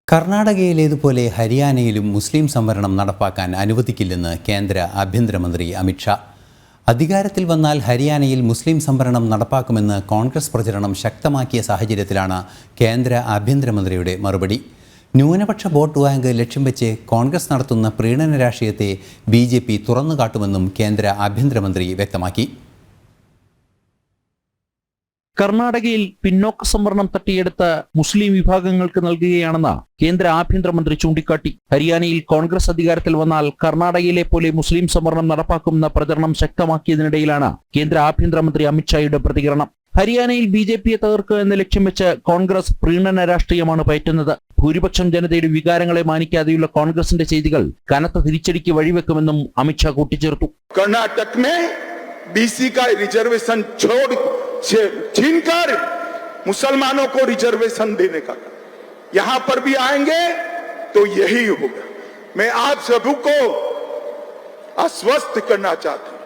കർണാടകയിലേതുപോലെ ഹരിയാനയിലും മുസ്ലിം സംവരണം നടപ്പാക്കാൻ അനുവദിക്കില്ലെന്ന് കേന്ദ്ര ആഭ്യന്തരമന്ത്രി അമിത്ഷാ. അധികാരത്തിൽ വന്നാൽ ഹരിയാനയിൽ മുസ്ലിം സംവരണം നടപ്പാക്കുമെന്ന് കോൺഗ്രസ് പ്രചരണം ശക്തമാക്കിയ സാഹചര്യത്തിലാണ് കേന്ദ്ര ആഭ്യന്തരമന്ത്രിയുടെ മറുപടി. ന്യൂനപക്ഷ വോട്ട് ബാങ്ക് ലക്ഷ്യം വെച്ച് കോൺഗ്രസ് നടത്തുന്ന പ്രീണന രാഷ്ട്രീയത്തെ BJP തുറന്നുകാട്ടുമെന്നും കേന്ദ്ര ആഭ്യന്തരമന്ത്രി വ്യക്തമാക്കി. കർണാടകയിൽ പിന്നോക്ക സംവരണം തട്ടിയെടുത്ത് മുസ്ലിം വിഭാഗങ്ങൾക്ക് നൽകുകയാണെന്ന് കേന്ദ്ര ആഭ്യന്തരമന്ത്രി ചൂണ്ടിക്കാട്ടി. ഹരിയാനയിൽ കോൺഗ്രസ് അധികാരത്തിൽ വന്നാൽ കർണാടകയിലെ പോലെ മുസ്ലിം സംവരണം നടപ്പാക്കുമെന്ന പ്രചരണം ശക്തമാക്കിയതിനിടയിലാണ് കേന്ദ്ര ആഭ്യന്തരമന്ത്രി അമിത്ഷായുടെ പ്രതികരണം. ഹരിയാനയിൽ BJPയെ തകർക്കുക എന്ന ലക്ഷ്യം വെച്ച് കോൺഗ്രസ് പ്രീണന രാഷ്ട്രീയമാണ് പയറ്റുന്നത്. ഭൂരിപക്ഷം ജനതയുടെ വികാരങ്ങളെ മാനിക്കാതെയുള്ള കോൺഗ്രസിന്റെ ചെയ്തികൾ കനത്ത തിരിച്ചടിക്ക് വഴിവെക്കുമെന്നും അമിത്ഷാ കൂട്ടിച്ചേർത്തു. BC का रिजर्वेशन छीनकर मुसलमानों को रिजर्वेशन देने का यहां पर भी आएंगे तो यही होगा. मैं आप सभी को आश्वस्त करना चाहता हूं,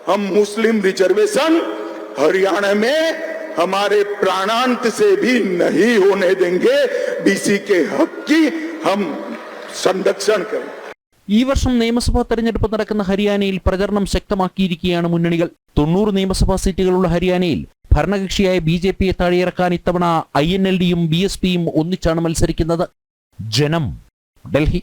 हम मुस्लिम रिजर्वेशन हरियाणा में हमारे प्राणांत से भी नहीं होने देंगे. BC के हक की हम संरक्षण करेंगे. ഈ വർഷം നിയമസഭാ തെരഞ്ഞെടുപ്പ് നടക്കുന്ന ഹരിയാനയിൽ പ്രചരണം ശക്തമാക്കിയിരിക്കുകയാണ് മുന്നണികൾ. 90 നിയമസഭാ സീറ്റുകളുള്ള ഹരിയാനയിൽ ഭരണകക്ഷിയായ BJPയെ താഴെയിറക്കാൻ ഇത്തവണ INLDയും BSPയും ഒന്നിച്ചാണ് മത്സരിക്കുന്നത്. ജനം, ഡൽഹി.